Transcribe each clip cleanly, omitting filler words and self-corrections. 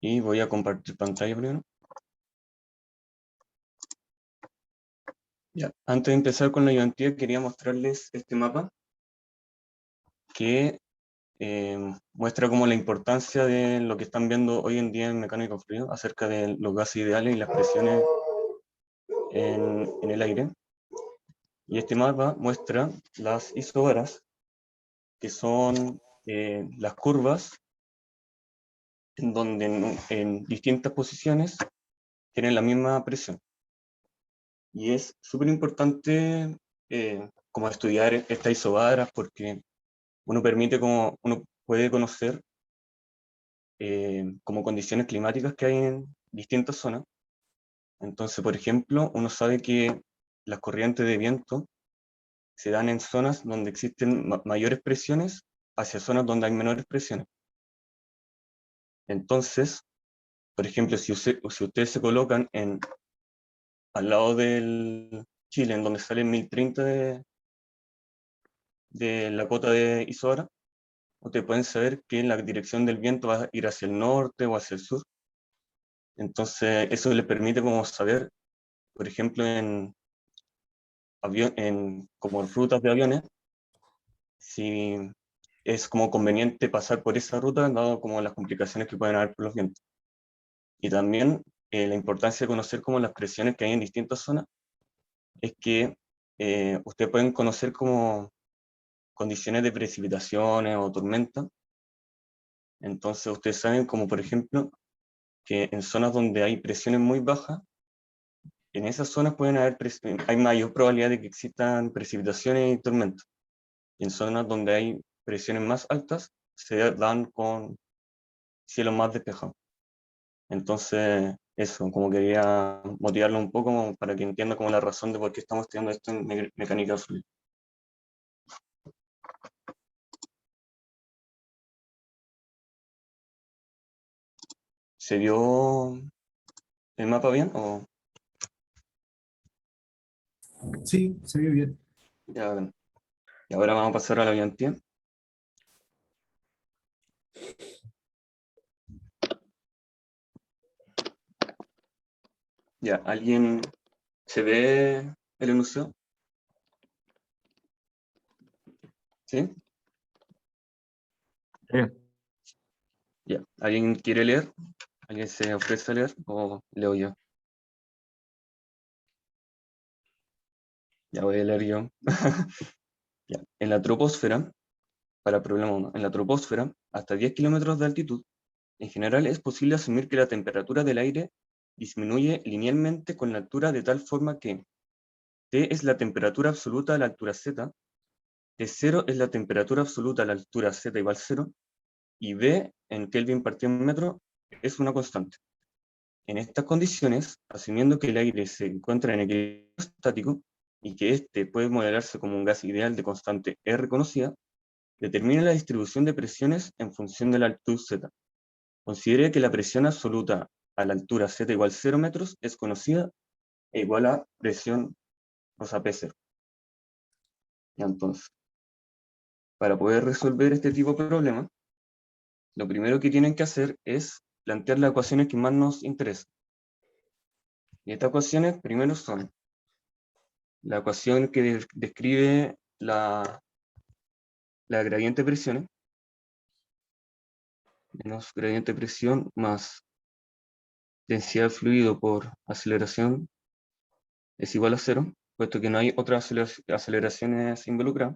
Y voy a compartir pantalla primero. Ya. Antes de empezar con la ayudantía, quería mostrarles este mapa que muestra como la importancia de lo que están viendo hoy en día en mecánico fluido acerca de los gases ideales y las presiones en el aire. Y este mapa muestra las isobaras, que son las curvas en donde en distintas posiciones tienen la misma presión. Y es súper importante como estudiar estas isobaras porque uno puede conocer como condiciones climáticas que hay en distintas zonas. Entonces, por ejemplo, uno sabe que las corrientes de viento se dan en zonas donde existen mayores presiones hacia zonas donde hay menores presiones. Entonces, por ejemplo, si ustedes se colocan al lado del Chile, en donde sale 1030 de la cota de Isobara, ustedes pueden saber que la dirección del viento va a ir hacia el norte o hacia el sur. Entonces, eso les permite como saber, por ejemplo, en como rutas de aviones, si es como conveniente pasar por esa ruta, dado como las complicaciones que pueden haber por los vientos. Y también la importancia de conocer como las presiones que hay en distintas zonas, es que ustedes pueden conocer como condiciones de precipitaciones o tormenta. Entonces ustedes saben como por ejemplo que en zonas donde hay presiones muy bajas, en esas zonas hay mayor probabilidad de que existan precipitaciones y tormentas. Y en zonas donde hay presiones más altas, se dan con cielos más despejados. Entonces, eso, como quería motivarlo un poco como para que entienda como la razón de por qué estamos estudiando esto en mecánica fluida. ¿Se vio el mapa bien? ¿O? Sí, se ve bien. Ya, bueno. Y ahora vamos a pasar a la ayudantía. Ya, ¿alguien se ve el enunciado? ¿Sí? Sí. Ya. ¿Alguien quiere leer? ¿Alguien se ofrece a leer? ¿O leo yo? Ya voy a leer yo. Ya. En la troposfera, para problema 1, en la troposfera, hasta 10 kilómetros de altitud, en general es posible asumir que la temperatura del aire disminuye linealmente con la altura de tal forma que T es la temperatura absoluta a la altura Z, T0 es la temperatura absoluta a la altura Z igual 0, y B en Kelvin partido en metro es una constante. En estas condiciones, asumiendo que el aire se encuentra en equilibrio estático y que éste puede modelarse como un gas ideal de constante R conocida, determina la distribución de presiones en función de la altitud Z. Considere que la presión absoluta a la altura Z igual 0 metros es conocida e igual a presión, o sea, P0. Y entonces, para poder resolver este tipo de problema, lo primero que tienen que hacer es plantear las ecuaciones que más nos interesan. Y estas ecuaciones primero son la ecuación que describe la gradiente de presiones, menos gradiente de presión más densidad del fluido por aceleración es igual a 0, puesto que no hay otras aceleraciones involucradas.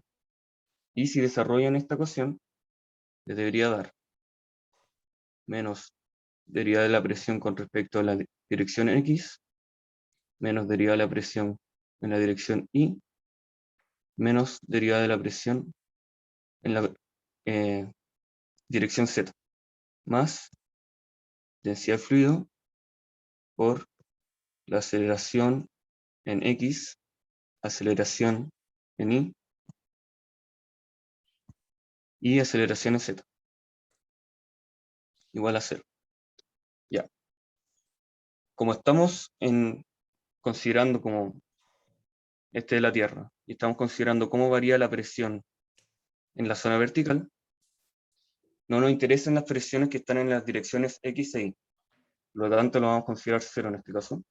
Y si desarrollan esta ecuación, les debería dar menos derivada de la presión con respecto a la dirección X, menos derivada de la presión en la dirección Y, menos derivada de la presión en la dirección Z, más densidad de fluido por la aceleración en X, aceleración en y aceleración en Z, igual a 0. Ya. Como estamos considerando como este de la Tierra, y estamos considerando cómo varía la presión en la zona vertical, no nos interesan las presiones que están en las direcciones X e Y, por lo tanto lo vamos a considerar 0 en este caso.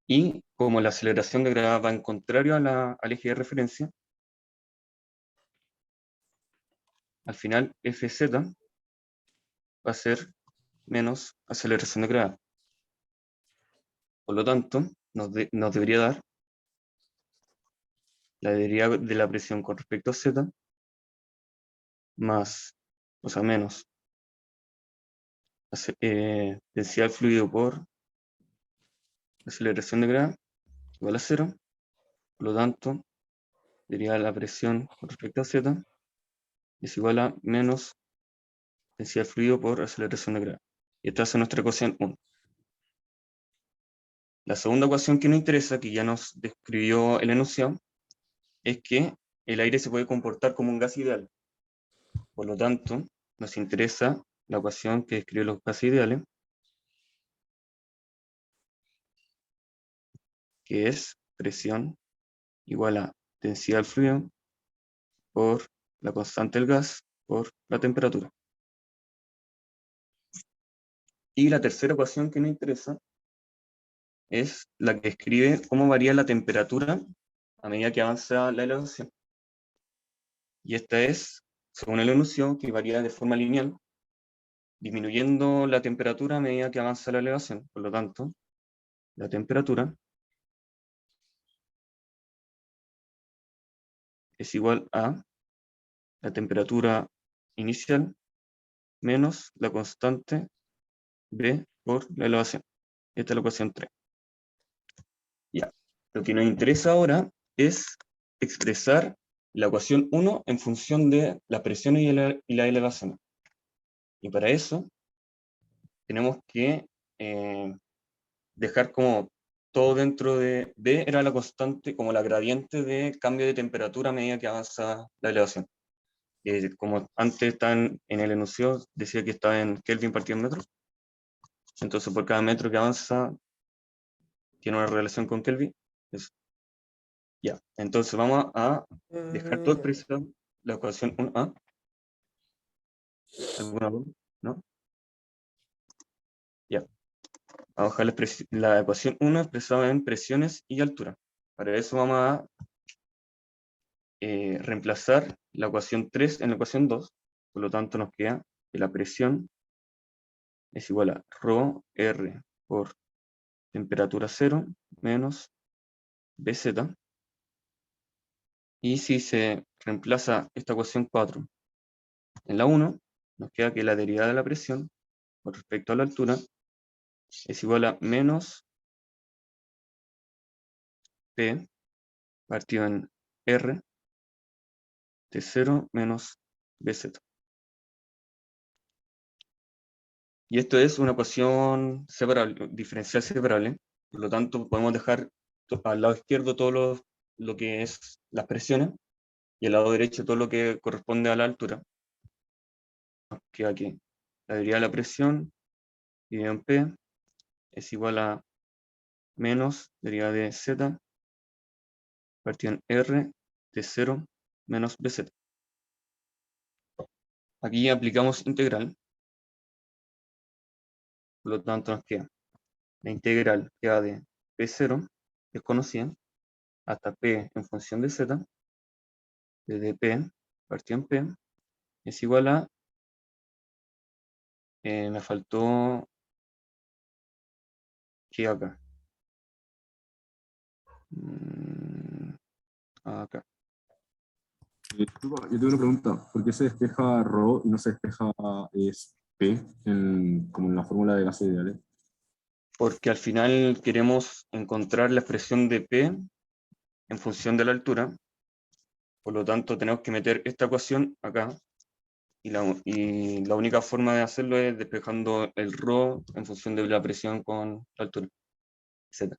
Y como la aceleración de gravedad va en contrario al eje de referencia, al final Fz va a ser menos aceleración de gravedad. Por lo tanto, nos debería dar la derivada de la presión con respecto a z más, o sea, menos densidad del fluido por aceleración de gravedad igual a 0. Por lo tanto, derivada de la presión con respecto a z es igual a menos densidad del fluido por aceleración de gravedad. Y esta es nuestra ecuación 1. La segunda ecuación que nos interesa, que ya nos describió el enunciado, es que el aire se puede comportar como un gas ideal. Por lo tanto, nos interesa la ecuación que describe los gases ideales, que es presión igual a densidad del fluido por la constante del gas por la temperatura. Y la tercera ecuación que nos interesa es la que describe cómo varía la temperatura a medida que avanza la elevación. Y esta es, según el enunciado, que varía de forma lineal, disminuyendo la temperatura a medida que avanza la elevación. Por lo tanto, la temperatura es igual a la temperatura inicial menos la constante B por la elevación. Esta es la ecuación 3. Ya. Lo que nos interesa ahora es expresar la ecuación 1 en función de la presión y la elevación. Y para eso tenemos que dejar como todo dentro de B era la constante, como la gradiente de cambio de temperatura a medida que avanza la elevación. Como antes está en el enunciado, decía que está en Kelvin partido en metro. Entonces por cada metro que avanza tiene una relación con Kelvin. Ya, entonces vamos a dejar todo expresado la ecuación 1A. ¿Alguna duda? ¿No? Ya. Vamos a dejar la ecuación 1 expresada en presiones y altura. Para eso vamos a reemplazar la ecuación 3 en la ecuación 2. Por lo tanto nos queda que la presión es igual a ρ R por temperatura 0 menos Bz. Y si se reemplaza esta ecuación 4 en la 1, nos queda que la derivada de la presión con respecto a la altura es igual a menos P partido en R de 0 menos Bz. Y esto es una ecuación separable, diferencial separable. Por lo tanto, podemos dejar al lado izquierdo todo lo que es las presiones y al lado derecho todo lo que corresponde a la altura. Queda aquí la derivada de la presión dividido en P es igual a menos derivada de Z partido en R de 0 menos Bz. Aquí aplicamos integral. Por lo tanto nos queda la integral que va de P0, que es conocida, hasta P en función de Z, desde P partido en P, es igual a, me faltó que acá. Acá. Disculpa, yo tengo una pregunta. ¿Por qué se despeja ρ y no se despeja P como en la fórmula de gases ideales? Porque al final queremos encontrar la expresión de P en función de la altura. Por lo tanto, tenemos que meter esta ecuación acá. Y la única forma de hacerlo es despejando el ρ en función de la presión con la altura, Z.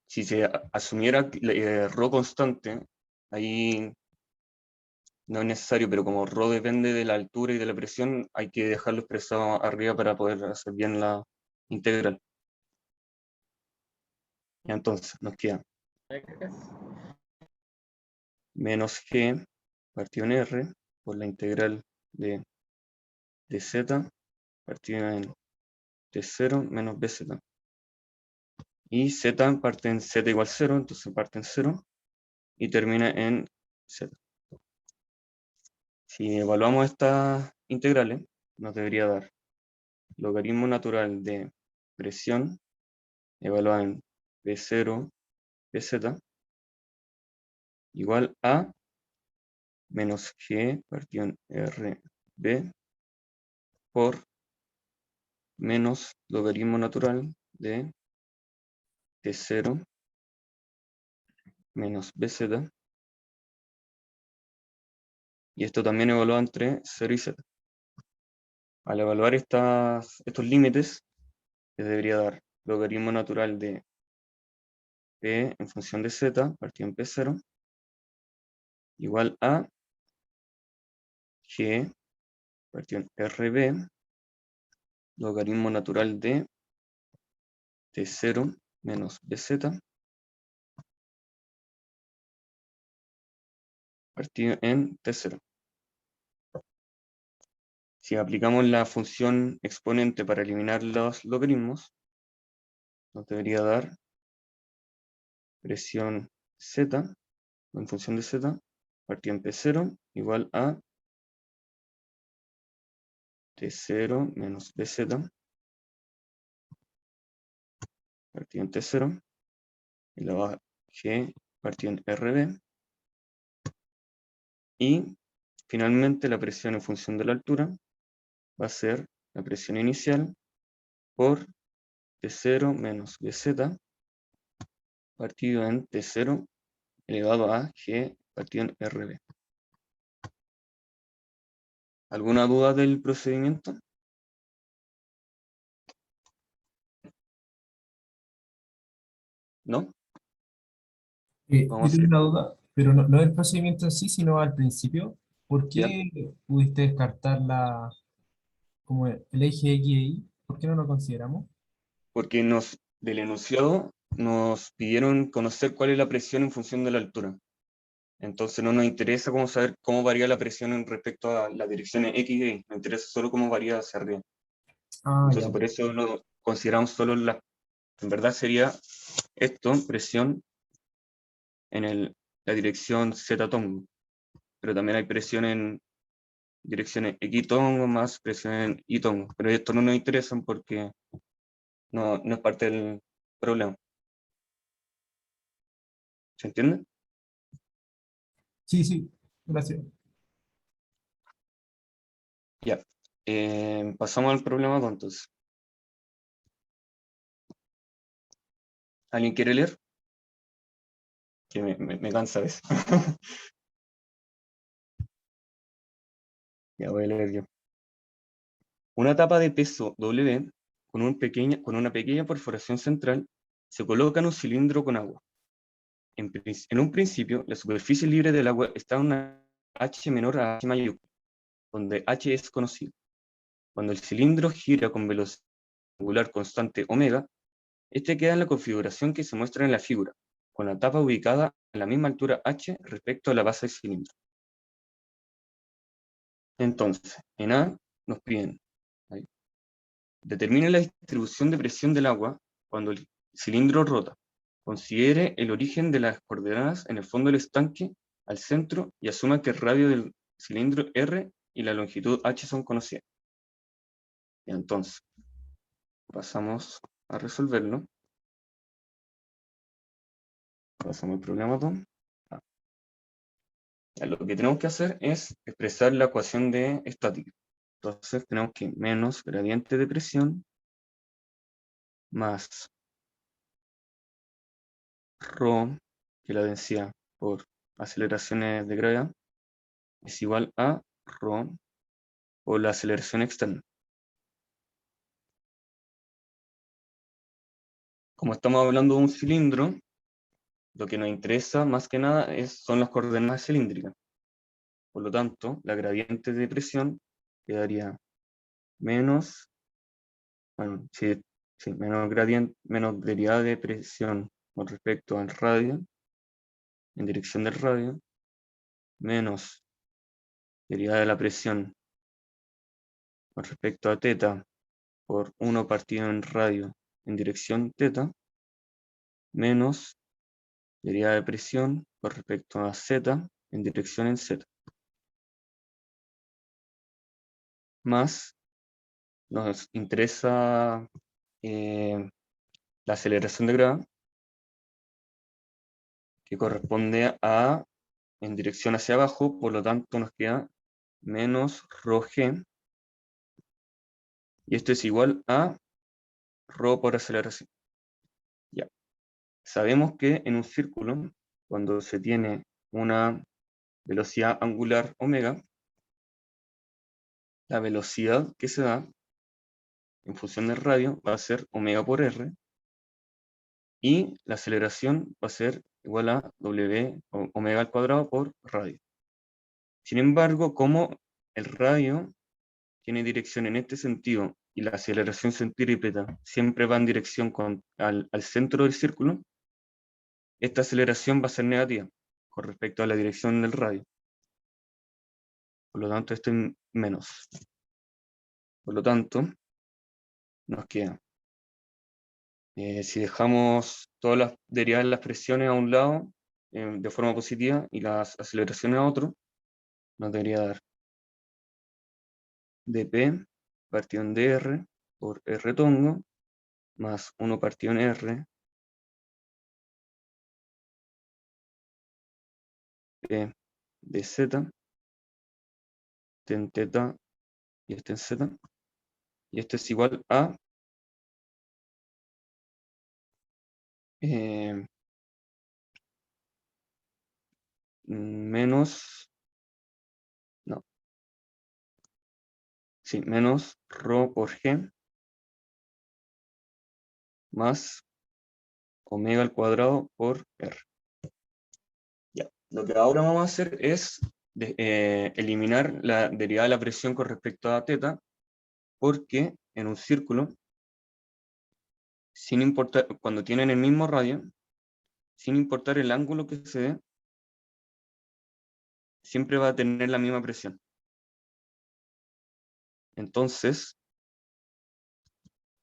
Si se asumiera ρ constante, ahí no es necesario, pero como ρ depende de la altura y de la presión, hay que dejarlo expresado arriba para poder hacer bien la integral. Y entonces nos queda menos g partido en r por la integral de dz partido en T0 menos bz. Y z parte en z igual 0, entonces parte en 0 y termina en z. Si evaluamos estas integrales, nos debería dar logaritmo natural de presión evaluada en B0, BZ, igual a menos G partido en RB por menos logaritmo natural de T0 menos BZ. Y esto también evalúa entre 0 y z. Al evaluar estos límites, les debería dar logaritmo natural de P en función de z partido en P0 igual a G partido en RB logaritmo natural de T0 menos BZ partido en T0. Si aplicamos la función exponente para eliminar los logaritmos, nos debería dar presión Z en función de Z partido en P0 igual a T0 menos BZ partido en T0 elevado a G partido en RB. Y finalmente la presión en función de la altura va a ser la presión inicial por T0 menos BZ partido en T0 elevado a G partido en RB. ¿Alguna duda del procedimiento? ¿No? Yo Vamos a tengo hacer. una duda, pero no del procedimiento en sí, sino al principio. ¿Por ¿Ya? qué pudiste descartar como el eje X e Y? ¿Por qué no lo consideramos? Porque del enunciado nos pidieron conocer cuál es la presión en función de la altura. Entonces no nos interesa cómo saber cómo varía la presión en respecto a las direcciones X y Y. Nos interesa solo cómo varía hacia arriba. Ah, Entonces ya. por eso lo consideramos solo en verdad sería esto, presión en la dirección Z tongo. Pero también hay presión en direcciones X tongo más presión en Y tongo. Pero esto no nos interesa porque no es parte del problema. ¿Se entiende? Sí, sí, gracias. Ya. Pasamos al problema 2 entonces. ¿Alguien quiere leer? Que me cansa a veces. Ya voy a leer yo. Una tapa de peso W con una pequeña perforación central se coloca en un cilindro con agua. En un principio, la superficie libre del agua está en una H menor a H mayúscula, donde H es conocido. Cuando el cilindro gira con velocidad angular constante omega, este queda en la configuración que se muestra en la figura, con la tapa ubicada a la misma altura h respecto a la base del cilindro. Entonces, en A nos piden, ¿sí? Determine la distribución de presión del agua cuando el cilindro rota. Considere el origen de las coordenadas en el fondo del estanque al centro y asuma que el radio del cilindro R y la longitud h son conocidas. Y entonces, pasamos a resolverlo. Pasamos al problema 2. Lo que tenemos que hacer es expresar la ecuación de estática. Entonces tenemos que menos gradiente de presión más ρ, que es la densidad por aceleraciones de gravedad, es igual a ρ por la aceleración externa. Como estamos hablando de un cilindro, lo que nos interesa más que nada son las coordenadas cilíndricas. Por lo tanto, la gradiente de presión quedaría menos, bueno, menos derivada de presión con respecto al radio, en dirección del radio, menos derivada de la presión con respecto a teta por 1 partido en radio en dirección teta, menos derivada de presión con respecto a z en dirección en z. Más nos interesa la aceleración de gravedad, que corresponde a en dirección hacia abajo, por lo tanto nos queda menos ρg, y esto es igual a ρ por aceleración. Ya. Sabemos que en un círculo, cuando se tiene una velocidad angular omega, la velocidad que se da en función del radio va a ser omega por r, y la aceleración va a ser igual a w o omega al cuadrado por radio. Sin embargo, como el radio tiene dirección en este sentido y la aceleración centrípeta siempre va en dirección al centro del círculo, esta aceleración va a ser negativa con respecto a la dirección del radio. Por lo tanto, esto es menos. Por lo tanto, nos queda, si dejamos todas las derivadas de las presiones a un lado de forma positiva y las aceleraciones a otro, nos debería dar dp partido en dr por r tongo más 1 partido en r p de z, en teta y este en z, y esto es igual a menos, no, sí, menos ρ por g más omega al cuadrado por r. Ya. Lo que ahora vamos a hacer es eliminar la derivada de la presión con respecto a teta, porque en un círculo, sin importar, cuando tienen el mismo radio, sin importar el ángulo que se dé, siempre va a tener la misma presión. Entonces,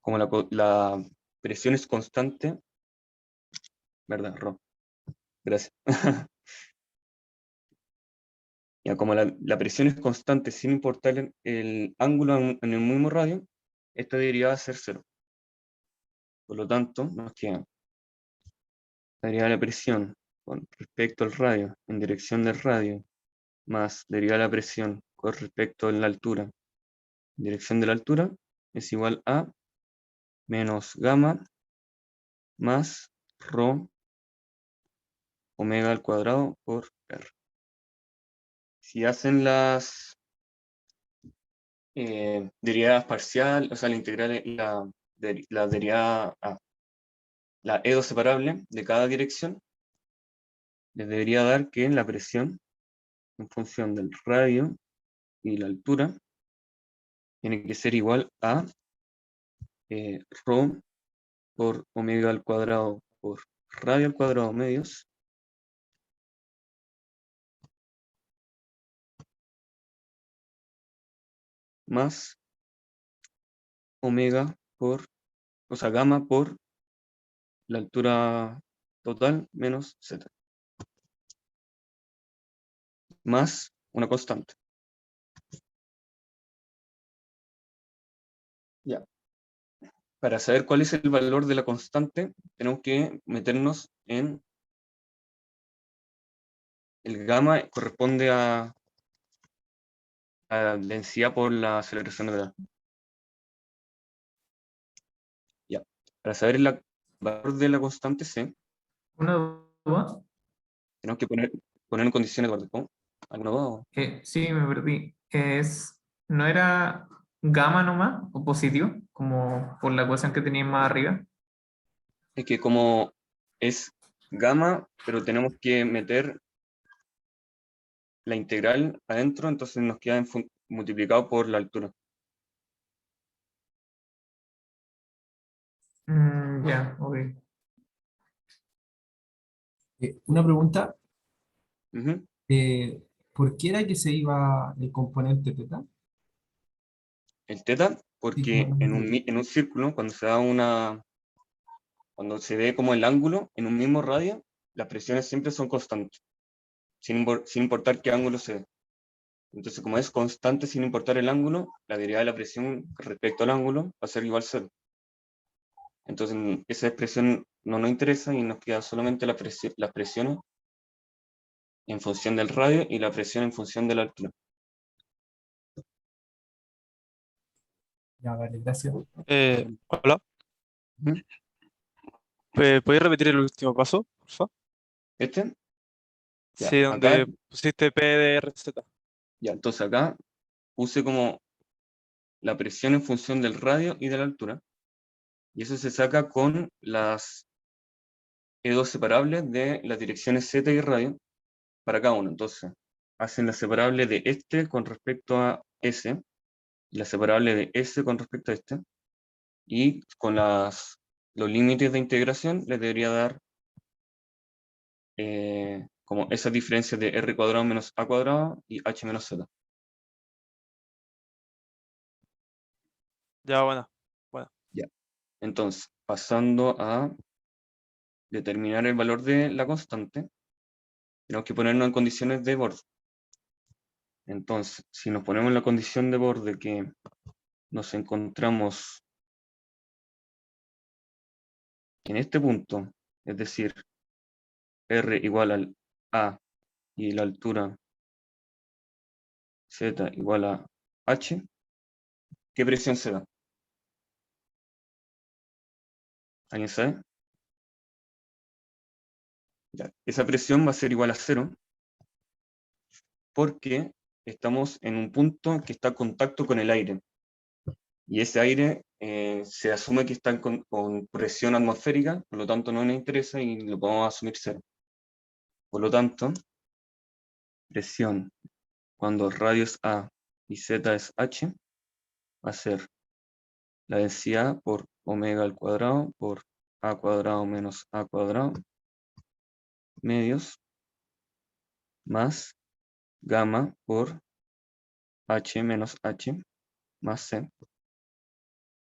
como la presión es constante, ¿verdad, Ro? Gracias. Ya, como la presión es constante sin importar el ángulo en el mismo radio, esta derivada ser cero. Por lo tanto, nos queda la derivada de la presión con respecto al radio en dirección del radio, más derivada de la presión con respecto a la altura en dirección de la altura, es igual a menos gamma más ρ omega al cuadrado por r. Si hacen las derivadas parciales, o sea, la integral, la derivada, la E2 separable de cada dirección, les debería dar que la presión en función del radio y la altura tiene que ser igual a ρ por omega al cuadrado por radio al cuadrado medios más omega por, o sea, gamma por la altura total menos z, más una constante. Ya. Para saber cuál es el valor de la constante, tenemos que meternos en el gamma corresponde a la densidad por la aceleración de gravedad. Ya. Para saber el valor de la constante C, Una duda. tenemos que poner en condiciones de orden. ¿No? ¿Alguna duda? Sí, me perdí. ¿No era gamma nomás o positivo? Como por la ecuación que tenía más arriba. Es que como es gamma, pero tenemos que meter la integral adentro, entonces nos queda multiplicado por la altura. Ya, ok. Una pregunta, Ujú. ¿por qué era que se iba el componente teta? El teta, porque Sí, en un círculo, cuando se ve como el ángulo en un mismo radio, las presiones siempre son constantes, sin importar qué ángulo se ve. Entonces, como es constante sin importar el ángulo, la derivada de la presión respecto al ángulo va a ser igual a cero. Entonces, esa expresión no nos interesa y nos queda solamente las presiones en función del radio y la presión en función de la altura. ya, vale, gracias. Hola. ¿Mm? ¿Podéis repetir el último paso, por favor? ¿Este? Ya, Sí, acá, donde pusiste PDRZ. ya, entonces acá puse como la presión en función del radio y de la altura, y eso se saca con las E2 separables de las direcciones Z y radio para cada uno. Entonces, hacen la separable de este con respecto a S, y la separable de S con respecto a este, y con los límites de integración les debería dar como esa diferencia de R cuadrado menos A cuadrado y H menos Z. Ya, bueno. Bueno, Ya. Entonces, pasando a determinar el valor de la constante, tenemos que ponernos en condiciones de borde. Entonces, si nos ponemos en la condición de borde que nos encontramos en este punto, es decir, R igual al A y la altura Z igual a H, ¿qué presión se da? ¿Alguien sabe? Ya. Esa presión va a ser igual a cero porque estamos en un punto que está en contacto con el aire. Y ese aire se asume que está con presión atmosférica, por lo tanto no nos interesa y lo podemos asumir cero. Por lo tanto, presión cuando el radio es A y Z es H, va a ser la densidad por omega al cuadrado por A cuadrado menos A cuadrado, medios, más gamma por H menos H, más C.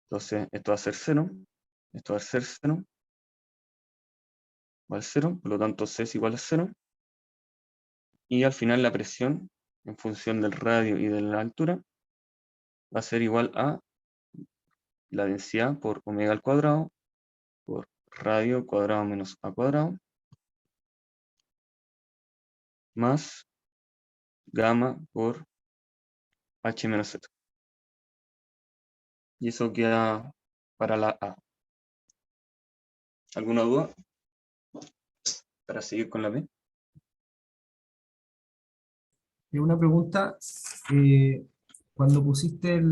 Entonces, esto va a ser 0, esto va a ser 0, igual a 0, por lo tanto C es igual a 0. Y al final la presión, en función del radio y de la altura, va a ser igual a la densidad por omega al cuadrado por radio cuadrado menos A cuadrado, más gamma por H menos Z. Y eso queda para la A. ¿Alguna duda? Para seguir con la B. Y una pregunta, cuando pusiste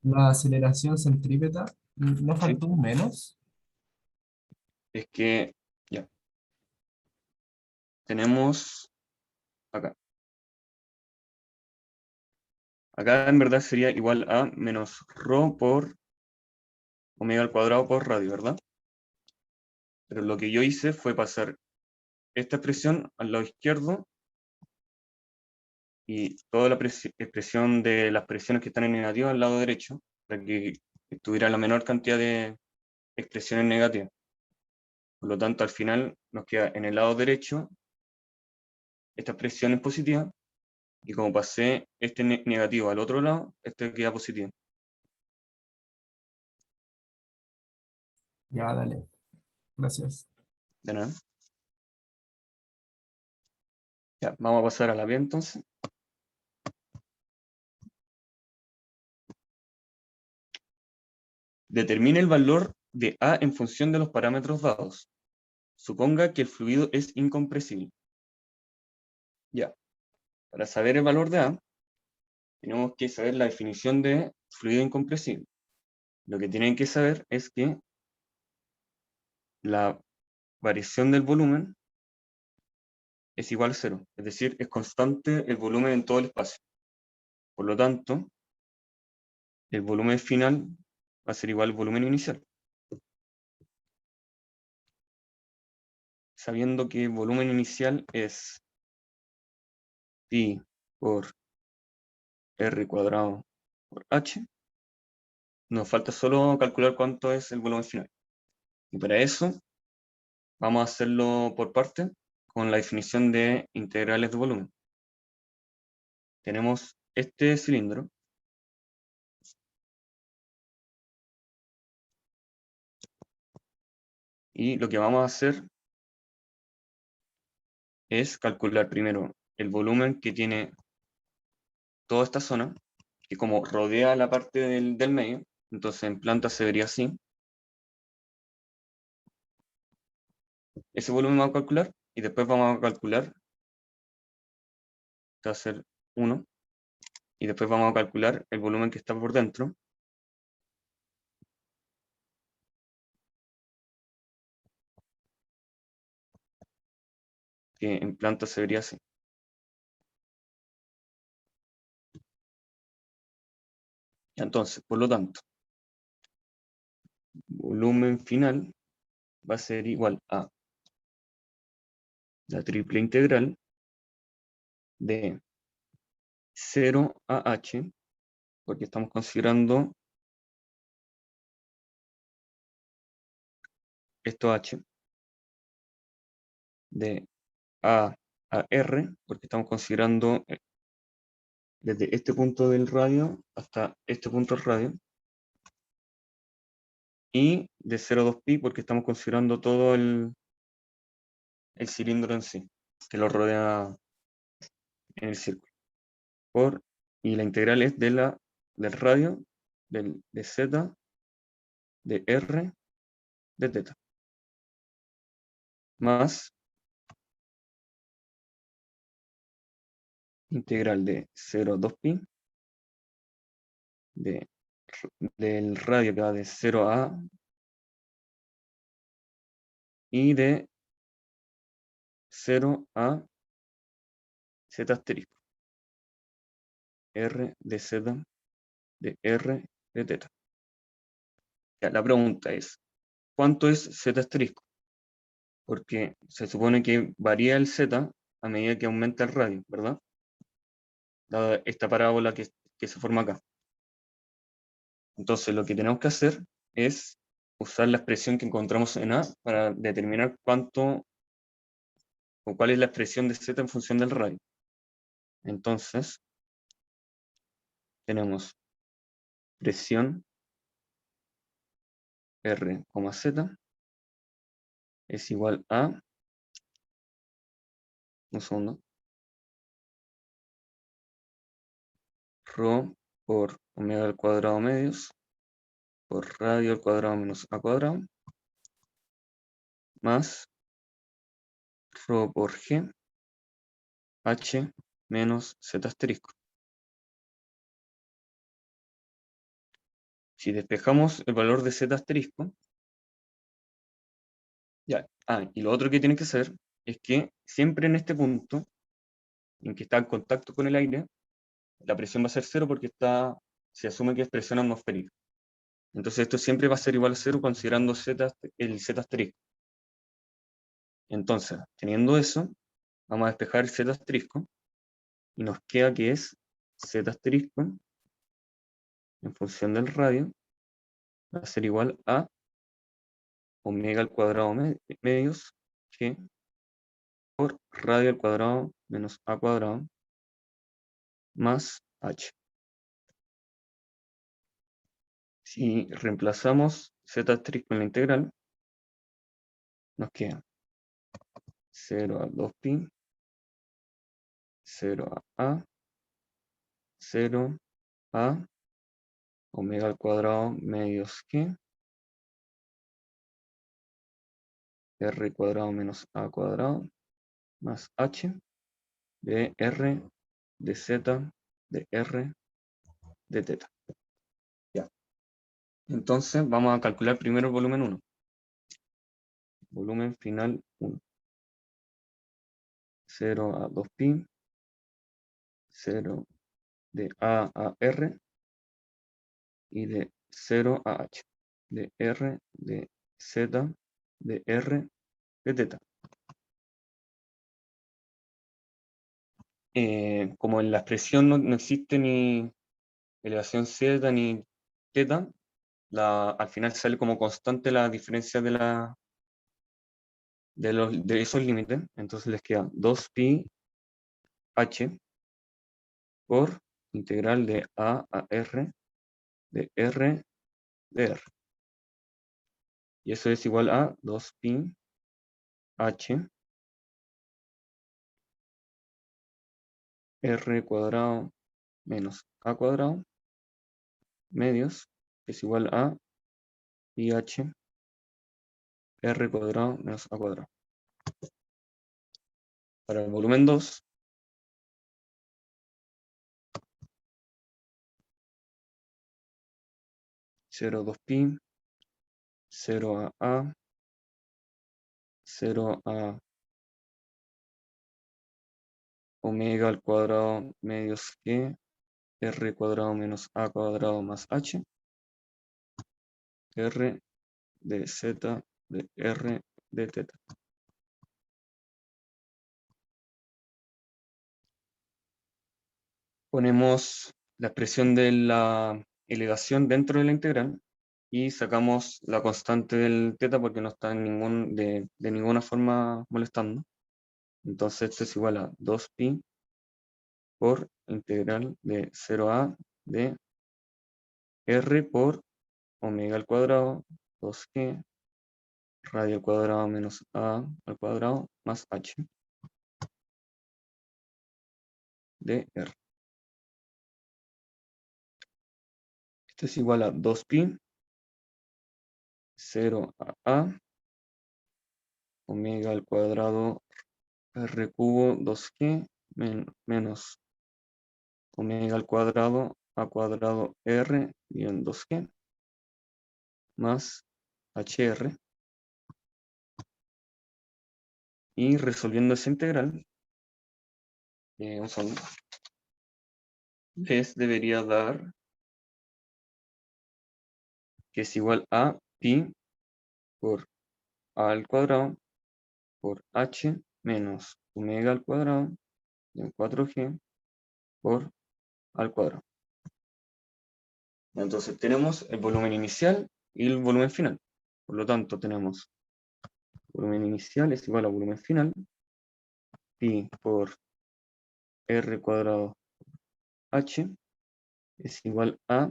la aceleración centrípeta, ¿no Sí. faltó un menos? Es que, ya. Tenemos acá. Acá en verdad sería igual a menos ρ por omega al cuadrado por radio, ¿verdad? Pero lo que yo hice fue pasar esta expresión al lado izquierdo y toda la expresión de las presiones que están en negativo al lado derecho, para que tuviera la menor cantidad de expresiones negativas. Por lo tanto, al final nos queda en el lado derecho esta expresión es positiva, y como pasé este negativo al otro lado, este queda positivo. Ya, dale. Gracias. De nada. Ya, vamos a pasar a la B entonces. Determine el valor de A en función de los parámetros dados. Suponga que el fluido es incompresible. Ya, para saber el valor de A, tenemos que saber la definición de fluido incompresible. Lo que tienen que saber es que la variación del volumen es igual a cero, es decir, es constante el volumen en todo el espacio. Por lo tanto, el volumen final va a ser igual al volumen inicial. Sabiendo que el volumen inicial es pi por r cuadrado por h. Nos falta solo calcular cuánto es el volumen final. Y para eso vamos a hacerlo por parte con la definición de integrales de volumen. Tenemos este cilindro. Y lo que vamos a hacer es calcular primero el volumen que tiene toda esta zona, que como rodea la parte del medio, entonces en planta se vería así. Ese volumen vamos a calcular, y después vamos a calcular, que va a ser 1, y después vamos a calcular el volumen que está por dentro, que en planta se vería así. Entonces, por lo tanto, volumen final va a ser igual a la triple integral de 0 a h, porque estamos considerando esto h, de a r, porque estamos considerando desde este punto del radio hasta este punto del radio, y de 0 a 2pi, porque estamos considerando todo el cilindro en sí, que lo rodea en el círculo. Y la integral es del radio, de z, de r, de teta, más integral de 0 a 2pi, del radio que va de 0 a a, y de 0 a z asterisco, r de z, de r, de teta. Ya, la pregunta es, ¿cuánto es z asterisco? Porque se supone que varía el z a medida que aumenta el radio, ¿verdad? Dada esta parábola que se forma acá. Entonces lo que tenemos que hacer es usar la expresión que encontramos en A para determinar cuánto o cuál es la expresión de z en función del radio. Entonces tenemos presión R, z es igual a, un segundo, ρ por omega al cuadrado medios por radio al cuadrado menos a cuadrado, más ρ por g, h menos z asterisco. Si despejamos el valor de z asterisco, ya, y lo otro que tienen que hacer es que siempre en este punto, en que está en contacto con el aire, la presión va a ser cero porque se asume que es presión atmosférica. Entonces esto siempre va a ser igual a cero considerando el z asterisco. Entonces, teniendo eso, vamos a despejar el z asterisco, y nos queda que es z asterisco en función del radio, va a ser igual a omega al cuadrado medios g por radio al cuadrado menos a cuadrado más h. Si reemplazamos z asterisco en la integral, nos queda 0 a 2pi, 0 a 0 a omega al cuadrado medios g, r cuadrado menos a cuadrado más h de r de z de r de teta. Ya. Entonces vamos a calcular primero el volumen 1. Volumen final 1. 0 a 2pi, 0 de a r, y de 0 a h, de r, de z, de r, de teta. Como en la expresión no existe ni elevación z ni θ, al final sale como constante la diferencia de esos límites, entonces les queda 2pi h por integral de a r de r de r. Y eso es igual a 2pi h r cuadrado menos a cuadrado medios es igual a pi h r cuadrado menos a cuadrado. Para el volumen 2, cero 2pi, 0 a 0 a omega al cuadrado medios que r cuadrado menos a cuadrado más h, r de z de r de θ. Ponemos la expresión de la elevación dentro de la integral y sacamos la constante del θ porque no está en de ninguna forma molestando. Entonces esto es igual a 2pi por integral de 0 a de r por omega al cuadrado 2g radio al cuadrado menos a al cuadrado más h de r. Esto es igual a 2pi 0 a omega al cuadrado r cubo 2g menos omega al cuadrado a cuadrado r bien 2g más hr. Y resolviendo esa integral, un segundo, les debería dar que es igual a pi por a al cuadrado por h menos omega al cuadrado de 4g por al cuadrado. Entonces tenemos el volumen inicial y el volumen final. Por lo tanto tenemos volumen inicial es igual a volumen final, pi por r cuadrado h es igual a,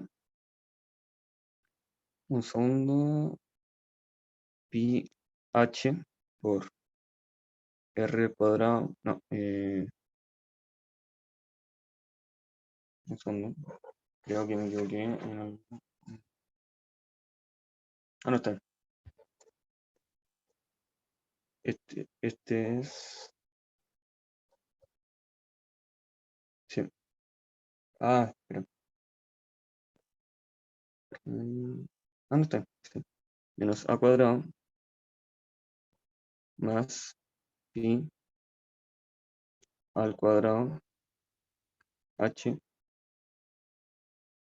un segundo, pi h por r cuadrado, no, un segundo, creo que me equivoqué en algo. Ah, no está. Este es, sí. Ah, espera. Ah, no está. Sí. Menos a cuadrado más pi al cuadrado h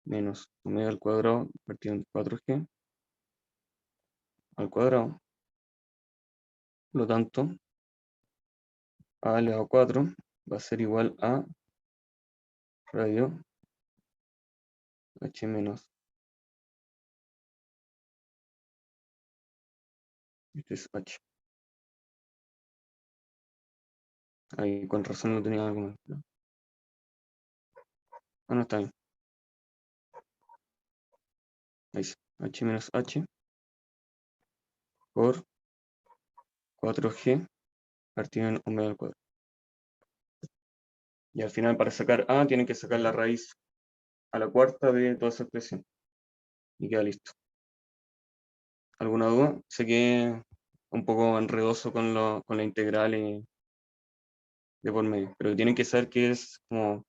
menos omega al cuadrado partido en 4g al cuadrado. Por lo tanto, a elevado a 4 va a ser igual a radio h menos. Este es h. Ahí con razón no tenía algo más, ¿no? Ah, no está bien. Ahí sí. H menos h por 4g partido en omega al cuadrado. Y al final para sacar a tienen que sacar la raíz a la cuarta de toda esa expresión. Y queda listo. ¿Alguna duda? Sé que un poco enredoso con la integral y de por medio, pero tienen que saber que es como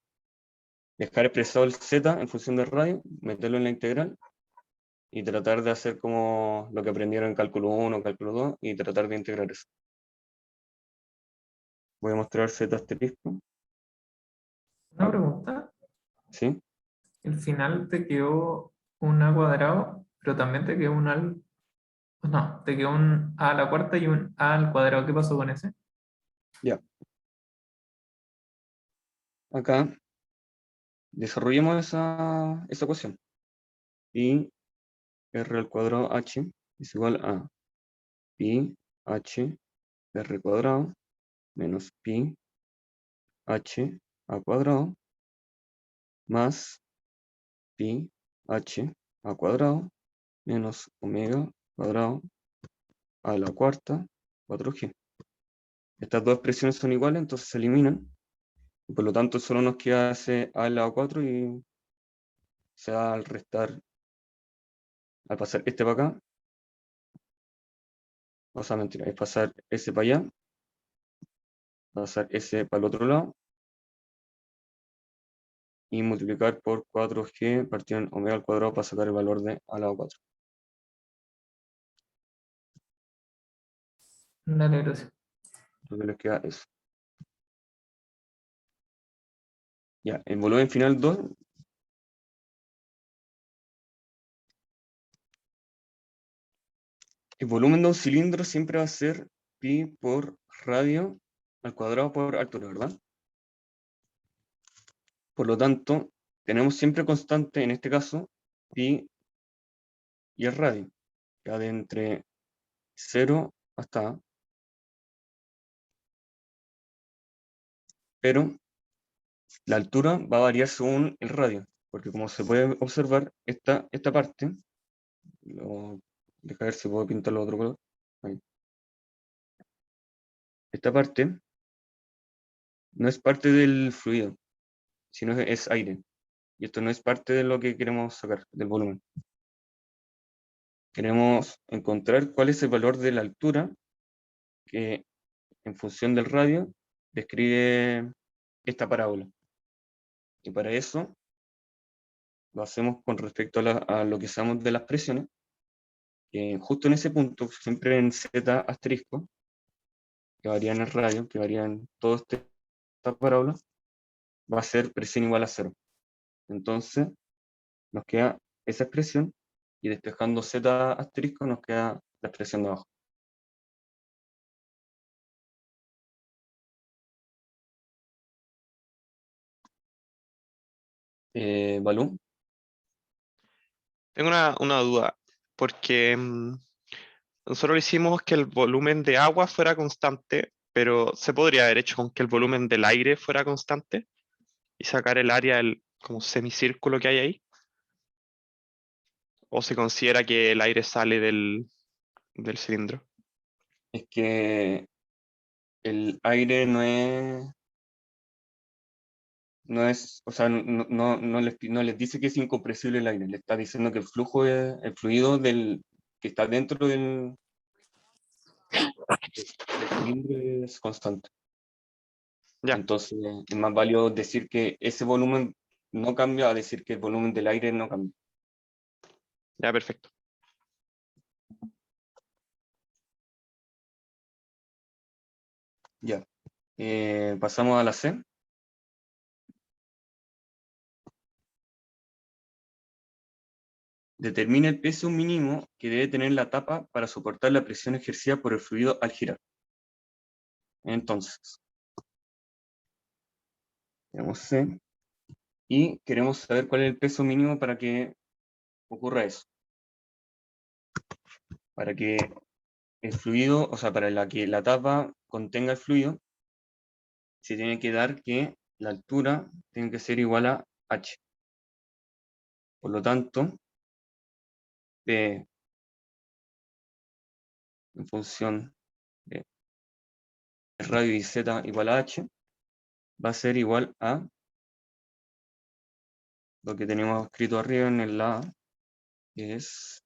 dejar expresado el z en función del radio, meterlo en la integral y tratar de hacer como lo que aprendieron en cálculo 1, cálculo 2 y tratar de integrar eso. Voy a mostrar z asterisco. Una pregunta. ¿Sí? Al final te quedó un a cuadrado, pero también te quedó un al... No, te quedó un a a la cuarta y un a al cuadrado. ¿Qué pasó con ese? Ya. Acá desarrollemos esa ecuación. Pi r al cuadrado h es igual a pi h r cuadrado menos pi h a cuadrado más pi h a cuadrado menos omega cuadrado a la cuarta 4g. Estas dos expresiones son iguales, entonces se eliminan. Y por lo tanto, solo nos queda ese a elevado a 4 y se da al restar, al pasar este para acá. O sea, mentira, es pasar ese para allá, pasar ese para el otro lado y multiplicar por 4g partido en omega al cuadrado para sacar el valor de a elevado a 4. Dale, gracias. Entonces les queda eso. Ya, el volumen final 2. El volumen de un cilindro siempre va a ser pi por radio al cuadrado por altura, ¿verdad? Por lo tanto, tenemos siempre constante, en este caso, pi y el radio, que va de entre 0 hasta A. Pero la altura va a variar según el radio, porque como se puede observar, esta parte, deja ver si puedo pintarlo de otro color. Ahí. Esta parte no es parte del fluido, sino que es aire. Y esto no es parte de lo que queremos sacar, del volumen. Queremos encontrar cuál es el valor de la altura que, en función del radio, describe esta parábola. Y para eso lo hacemos con respecto a lo que sabemos de las presiones, que justo en ese punto, siempre en z asterisco, que varía en el radio, que varía en toda esta parábola, va a ser presión igual a 0. Entonces, nos queda esa expresión, y despejando z asterisco nos queda la expresión de abajo. ¿Balú? Tengo una duda, porque nosotros hicimos que el volumen de agua fuera constante, pero se podría haber hecho con que el volumen del aire fuera constante y sacar el área del como semicírculo que hay ahí. ¿O se considera que el aire sale del cilindro? Es que el aire o sea, no les dice que es incompresible el aire, le está diciendo que el flujo, el fluido que está dentro del cilindro es constante. Ya, Entonces es más válido decir que ese volumen no cambia a decir que el volumen del aire no cambia. ya, perfecto. Ya. Pasamos a la C. Determina el peso mínimo que debe tener la tapa para soportar la presión ejercida por el fluido al girar. Entonces, tenemos C y queremos saber cuál es el peso mínimo para que ocurra eso. Para que el fluido, o sea, para que la tapa contenga el fluido, se tiene que dar que la altura tiene que ser igual a h. Por lo tanto, P en función de radio y z igual a h va a ser igual a lo que tenemos escrito arriba en el lado, que es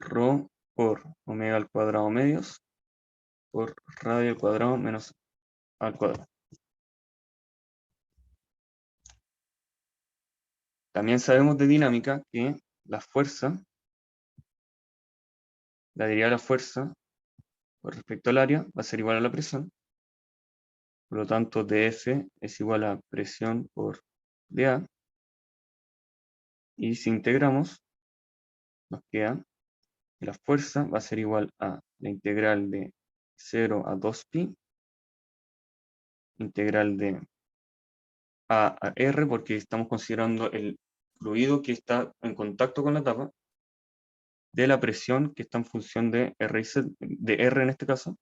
ρ por omega al cuadrado medios por radio al cuadrado menos al cuadrado. También sabemos de dinámica que la fuerza, la derivada de la fuerza con respecto al área va a ser igual a la presión. Por lo tanto, dF es igual a presión por dA. Y si integramos, nos queda que la fuerza va a ser igual a la integral de 0 a 2pi, integral de A a R, porque estamos considerando el fluido que está en contacto con la tapa, de la presión que está en función de R, y Z, de R en este caso,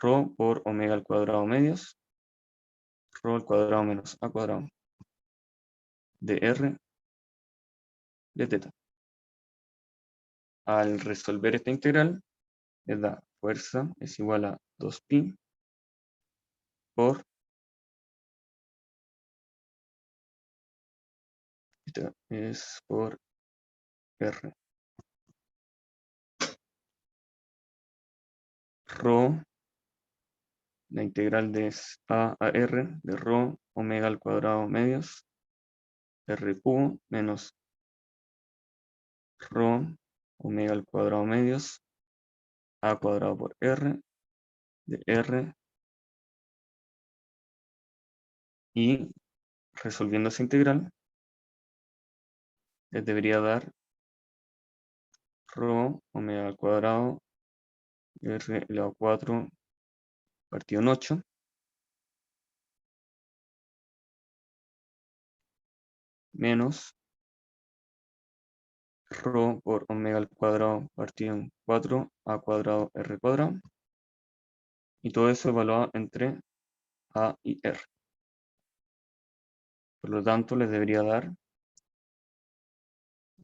ρ por omega al cuadrado medios, ρ al cuadrado menos A cuadrado, de R, de teta. Al resolver esta integral, les da fuerza es igual a 2pi por, esta es por R. Rho, la integral de A a R, de ρ omega al cuadrado medios, R cubo menos ρ omega al cuadrado medios, A cuadrado por R, de R, y resolviendo esa integral, les debería dar ρ omega al cuadrado, R elevado a 4 partido en 8, menos ρ por omega al cuadrado partido en 4 A cuadrado R cuadrado, y todo eso evaluado entre A y R. Por lo tanto, les debería dar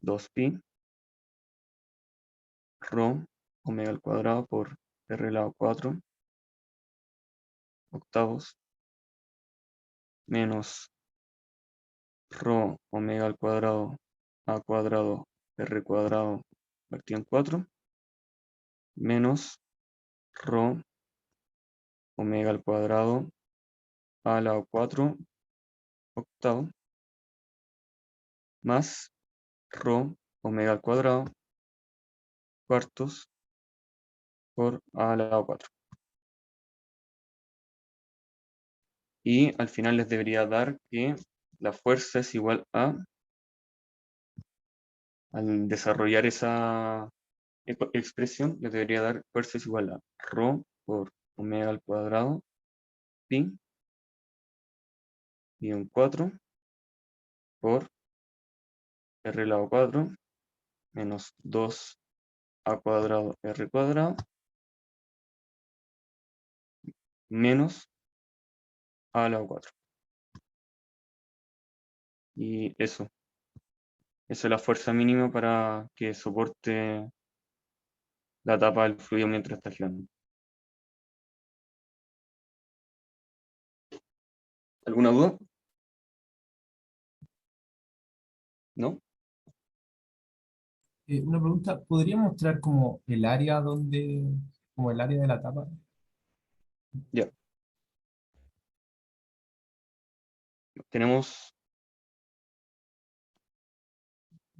2pi ρ omega al cuadrado por R elevado a 4 octavos menos ρ omega al cuadrado A cuadrado R cuadrado partido en 4 menos ρ omega al cuadrado A elevado a 4 octavo más ρ omega al cuadrado cuartos por A elevado a 4. Y al final les debería dar que la fuerza es igual a, al desarrollar esa expresión, les debería dar fuerza es igual a ρ por omega al cuadrado pi y un 4 por R elevado a 4 menos 2 A cuadrado R cuadrado menos A elevado a 4. Y eso. Esa es la fuerza mínima para que soporte la tapa del fluido mientras está girando. ¿Alguna duda? ¿No? Una pregunta, ¿podría mostrar como el área donde, como el área de la tapa? Ya. Tenemos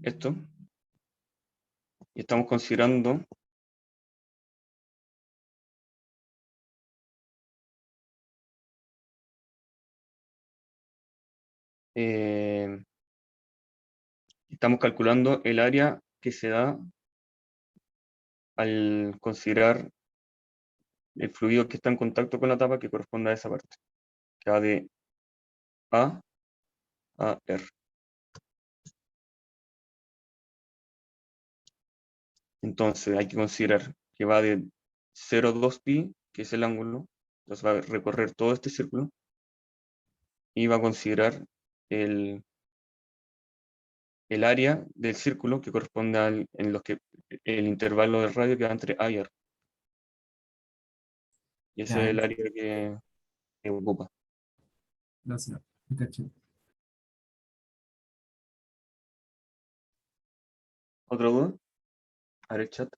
esto. Y estamos considerando estamos calculando el área que se da al considerar el fluido que está en contacto con la tapa que corresponde a esa parte, que va de A a R. Entonces hay que considerar que va de 0 a 2pi, que es el ángulo, entonces va a recorrer todo este círculo, y va a considerar el área del círculo que corresponde en los que el intervalo de radio que va entre A y R. Y ese Ya, es el área que ocupa. gracias. Me caché. ¿Otra duda? A ver el chat.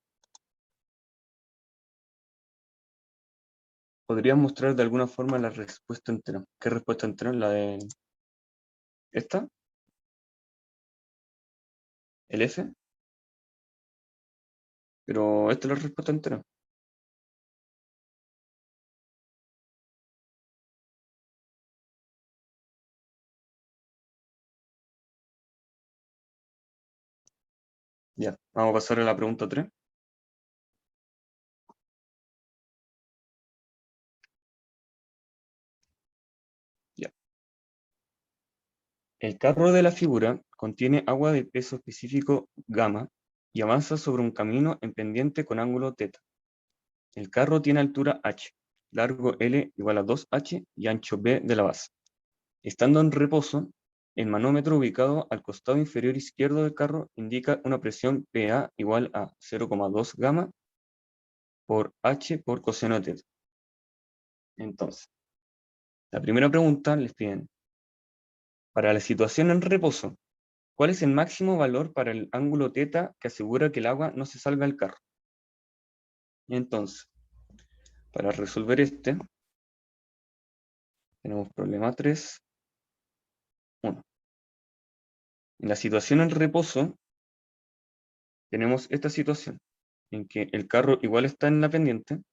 ¿Podrías mostrar de alguna forma la respuesta entera? ¿Qué respuesta entera? ¿La de esta? ¿El F? Pero esta es la respuesta entera. Ya, vamos a pasar a la pregunta 3. El carro de la figura contiene agua de peso específico gamma y avanza sobre un camino en pendiente con ángulo θ. El carro tiene altura h, largo L igual a 2h y ancho B de la base. Estando en reposo, el manómetro ubicado al costado inferior izquierdo del carro indica una presión PA igual a 0,2 gamma por h por coseno de θ. Entonces, la primera pregunta les piden, para la situación en reposo, ¿cuál es el máximo valor para el ángulo θ que asegura que el agua no se salga del carro? Entonces, para resolver tenemos problema 3, 1. En la situación en reposo, tenemos esta situación, en que el carro igual está en la pendiente,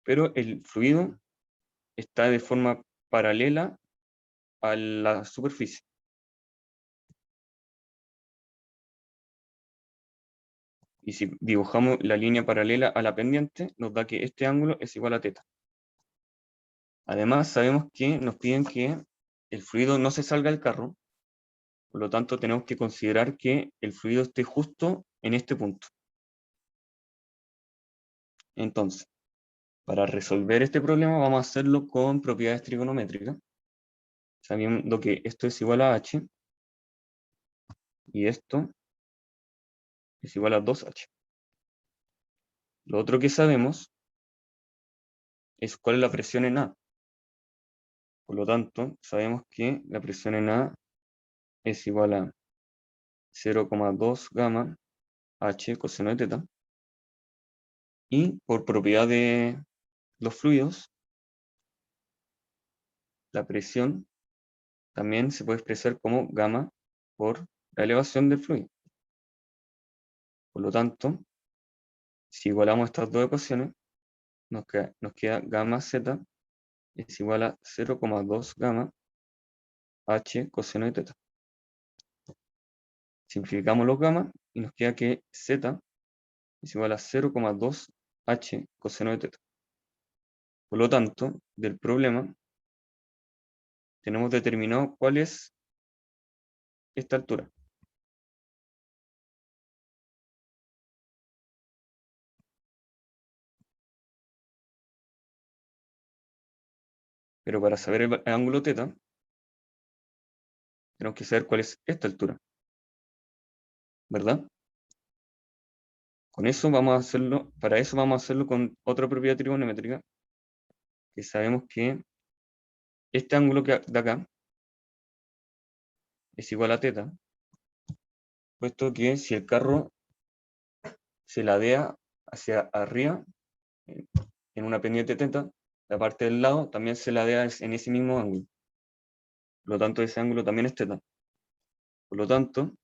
pero el fluido está de forma paralela a la superficie. Y si dibujamos la línea paralela a la pendiente, nos da que este ángulo es igual a θ. Además, sabemos que nos piden que el fluido no se salga del carro, por lo tanto tenemos que considerar que el fluido esté justo en este punto. Entonces, para resolver este problema vamos a hacerlo con propiedades trigonométricas, sabiendo que esto es igual a h y esto es igual a 2h. Lo otro que sabemos es cuál es la presión en A. Por lo tanto, sabemos que la presión en A es igual a 0,2 gamma h coseno de θ. Y por propiedad de los fluidos, la presión también se puede expresar como gamma por la elevación del fluido. Por lo tanto, si igualamos estas dos ecuaciones, nos queda gamma z es igual a 0,2 gamma h coseno de θ. Simplificamos los gamma y nos queda que z es igual a 0,2 h coseno de θ. Por lo tanto, del problema tenemos determinado cuál es esta altura. Pero para saber el ángulo θ, tenemos que saber cuál es esta altura, ¿verdad? Con eso vamos a hacerlo, para eso vamos a hacerlo con otra propiedad trigonométrica, que sabemos que este ángulo que de acá es igual a θ, puesto que si el carro se ladea hacia arriba, en una pendiente θ, la parte del lado también se ladea en ese mismo ángulo. Por lo tanto, ese ángulo también es θ. Por lo tanto,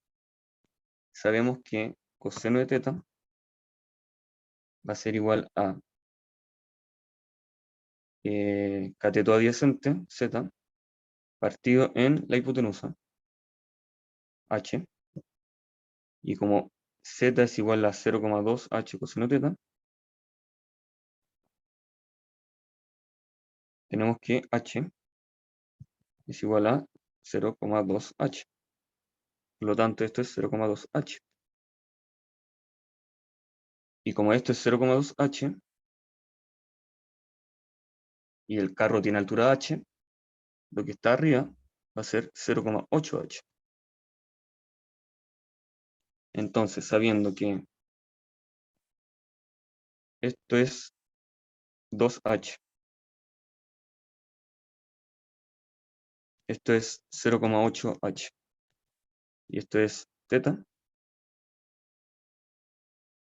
sabemos que coseno de θ va a ser igual a cateto adyacente, z, partido en la hipotenusa, h, y como z es igual a 0,2 h coseno de θ, tenemos que h es igual a 0,2 h. Por lo tanto, esto es 0,2 h. Y como esto es 0,2 h, y el carro tiene altura h, lo que está arriba va a ser 0,8 h. Entonces, sabiendo que esto es 2h, esto es 0,8 h, y esto es θ,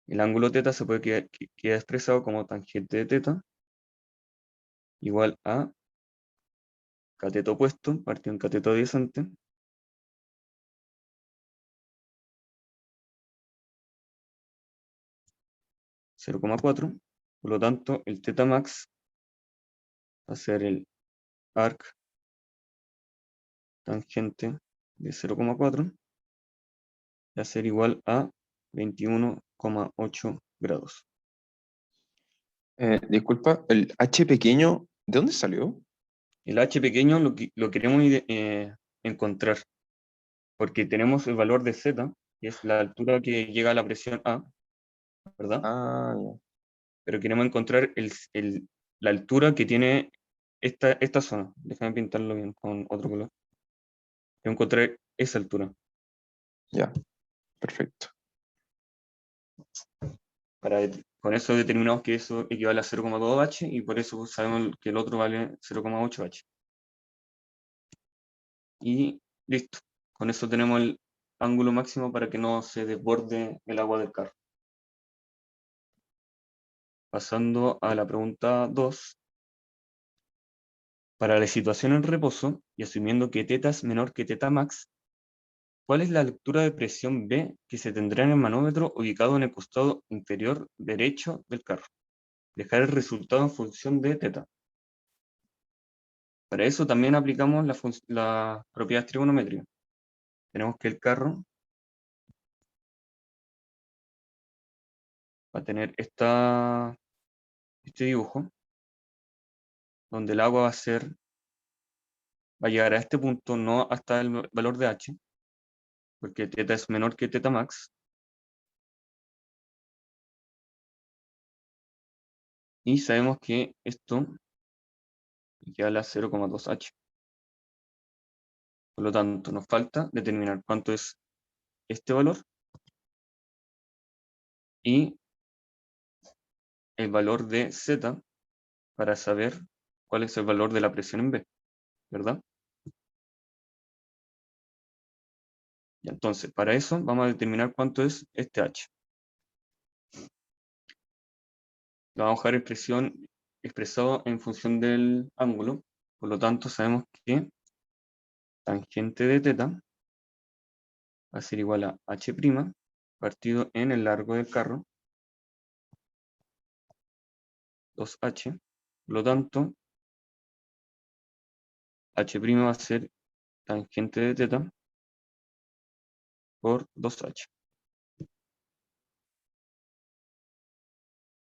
el ángulo θ se puede quedar expresado como tangente de θ igual a cateto opuesto partido en cateto adyacente (0,4). Por lo tanto, el θ max va a ser el arc tangente de 0,4 va a ser igual a 21,8 grados. Disculpa, el H pequeño, ¿de dónde salió? El h pequeño lo queremos encontrar, porque tenemos el valor de z, que es la altura que llega a la presión A, ¿verdad? Ah, ya. Pero queremos encontrar la altura que tiene esta zona. Déjame pintarlo bien con otro color. Quiero encontrar esa altura. Ya, perfecto. Con eso determinamos que eso equivale a 0,2 h y por eso sabemos que el otro vale 0,8 h. Y listo. Con eso tenemos el ángulo máximo para que no se desborde el agua del carro. Pasando a la pregunta 2. Para la situación en reposo, y asumiendo que θ es menor que θ max, ¿cuál es la lectura de presión B que se tendrá en el manómetro ubicado en el costado inferior derecho del carro? Dejar el resultado en función de θ. Para eso también aplicamos las propiedades trigonométricas. Tenemos que el carro va a tener este dibujo, donde el agua va a llegar a este punto, no hasta el valor de h, porque θ es menor que θ max. Y sabemos que esto equivale a 0,2 h. Por lo tanto, nos falta determinar cuánto es este valor y el valor de z para saber cuál es el valor de la presión en B, ¿verdad? Y entonces, para eso vamos a determinar cuánto es este h. Lo vamos a dejar expresado en función del ángulo. Por lo tanto, sabemos que tangente de θ va a ser igual a h' partido en el largo del carro, 2h. Por lo tanto, h' va a ser tangente de θ por 2h.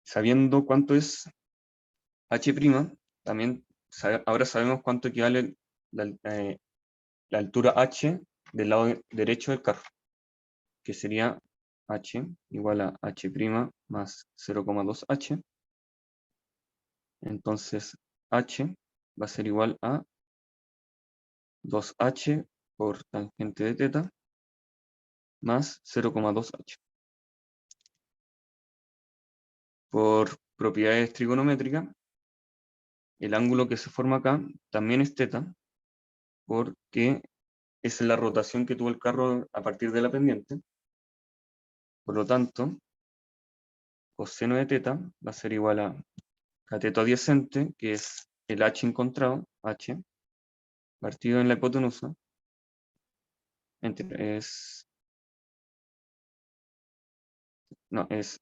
Sabiendo cuánto es h', también ahora sabemos cuánto equivale la altura h del lado derecho del carro, que sería h igual a h' más 0,2 h. Entonces h va a ser igual a 2h por tangente de θ más 0,2 h. Por propiedades trigonométricas, el ángulo que se forma acá también es θ, porque es la rotación que tuvo el carro a partir de la pendiente. Por lo tanto, coseno de θ va a ser igual a cateto adyacente, que es el h encontrado, h, partido en la hipotenusa, es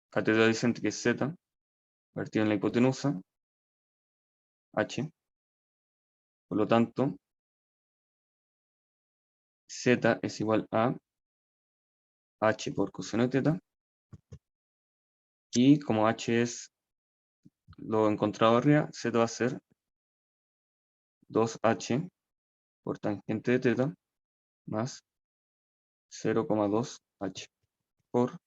cateto adyacente, que es z, partido en la hipotenusa, h. Por lo tanto, z es igual a h por coseno de θ, y como h es lo encontrado arriba, z va a ser 2h por tangente de θ más 0,2 h por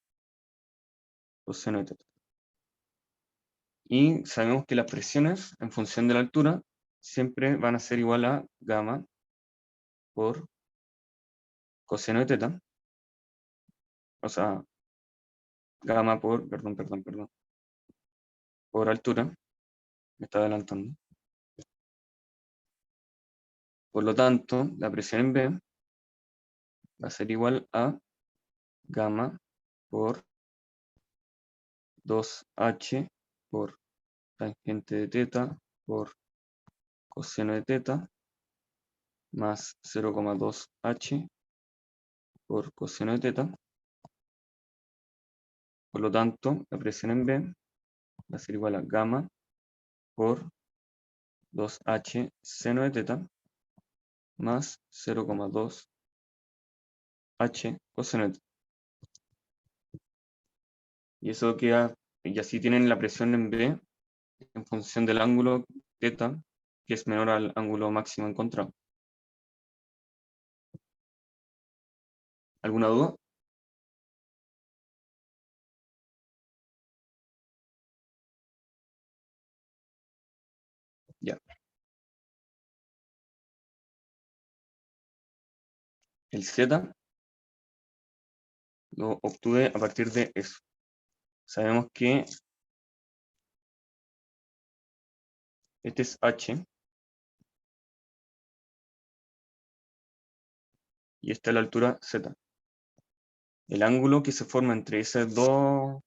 coseno de θ. Y sabemos que las presiones en función de la altura siempre van a ser igual a gamma por coseno de θ. O sea, gamma por, por altura. Me está adelantando. Por lo tanto, la presión en B va a ser igual a gamma por 2h por tangente de θ por coseno de θ más 0,2 h por coseno de θ. Por lo tanto, la presión en B va a ser igual a gamma por 2h seno de θ más 0,2 h coseno de θ. Y eso queda y así tienen la presión en B en función del ángulo θ, que es menor al ángulo máximo encontrado. ¿Alguna duda? Ya. El Z lo obtuve a partir de eso. Sabemos que este es H y esta es la altura Z. El ángulo que se forma entre esos dos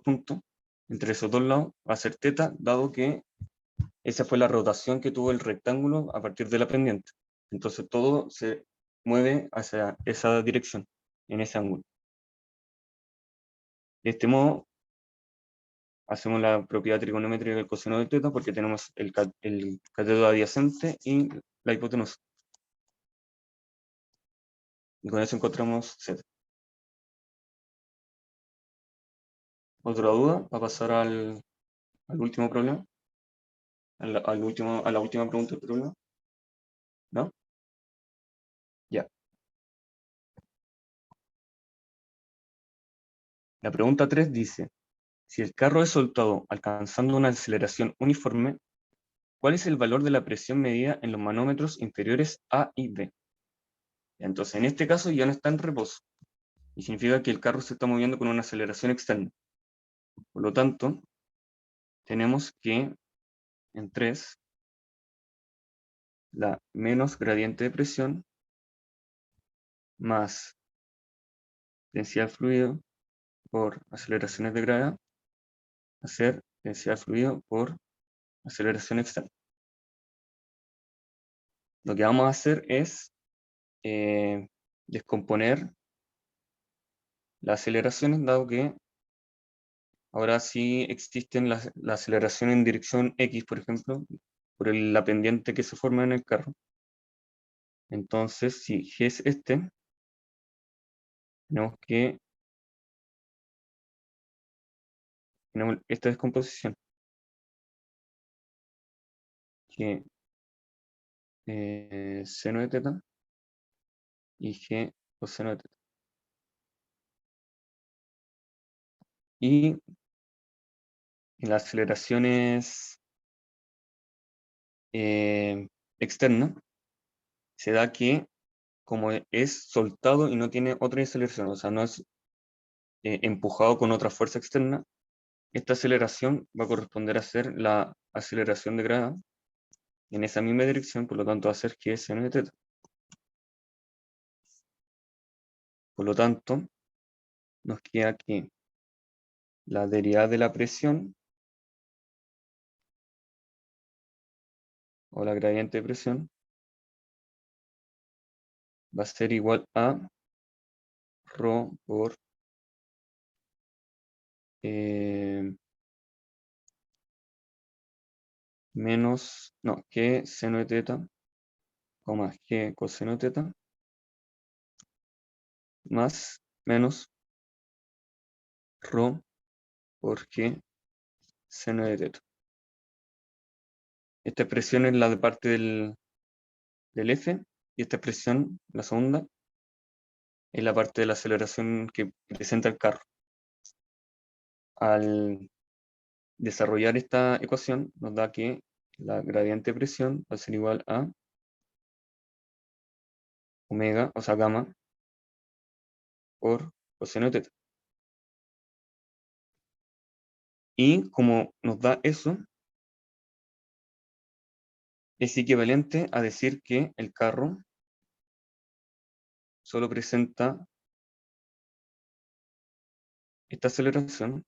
puntos, entre esos dos lados, va a ser θ, dado que esa fue la rotación que tuvo el rectángulo a partir de la pendiente. Entonces todo se mueve hacia esa dirección, en ese ángulo. De este modo, hacemos la propiedad trigonométrica del coseno de θ porque tenemos el cateto adyacente y la hipotenusa. Y con eso encontramos Z. ¿Otra duda? Va a pasar al último problema. A la última pregunta del problema. ¿No? Ya. La pregunta 3 dice, si el carro es soltado alcanzando una aceleración uniforme, ¿cuál es el valor de la presión medida en los manómetros inferiores A y B? Entonces, en este caso ya no está en reposo, y significa que el carro se está moviendo con una aceleración externa. Por lo tanto, tenemos que en 3, la menos gradiente de presión más densidad del fluido por aceleraciones de gravedad, hacer densidad del fluido por aceleración externa. Lo que vamos a hacer es descomponer las aceleraciones, dado que ahora sí existen la aceleración en dirección X, por ejemplo, por la pendiente que se forma en el carro. Entonces, si G es este, tenemos tenemos esta descomposición, que seno de θ y G coseno de θ. Y en las aceleraciones externas, se da que como es soltado y no tiene otra aceleración, o sea, no es empujado con otra fuerza externa, esta aceleración va a corresponder a ser la aceleración de gravedad en esa misma dirección, por lo tanto va a ser G seno de θ. Por lo tanto, nos queda que la derivada de la presión o la gradiente de presión va a ser igual a ρ por G seno de θ, G coseno de θ, más menos ρ por G seno de θ. Esta expresión es la de parte del F, y esta expresión, la segunda, es la parte de la aceleración que presenta el carro. Al desarrollar esta ecuación, nos da que la gradiente de presión va a ser igual a omega, o sea, gamma, por coseno de θ. Y como nos da eso, es equivalente a decir que el carro solo presenta esta aceleración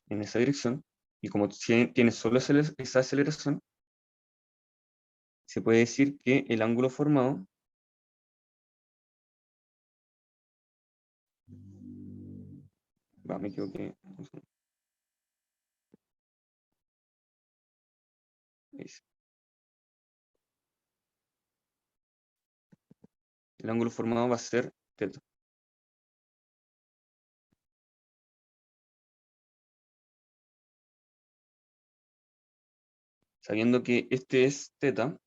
en esa dirección, y como tiene solo esa aceleración, se puede decir que el ángulo formado me equivoqué. El ángulo formado va a ser θ. Sabiendo que este es teta,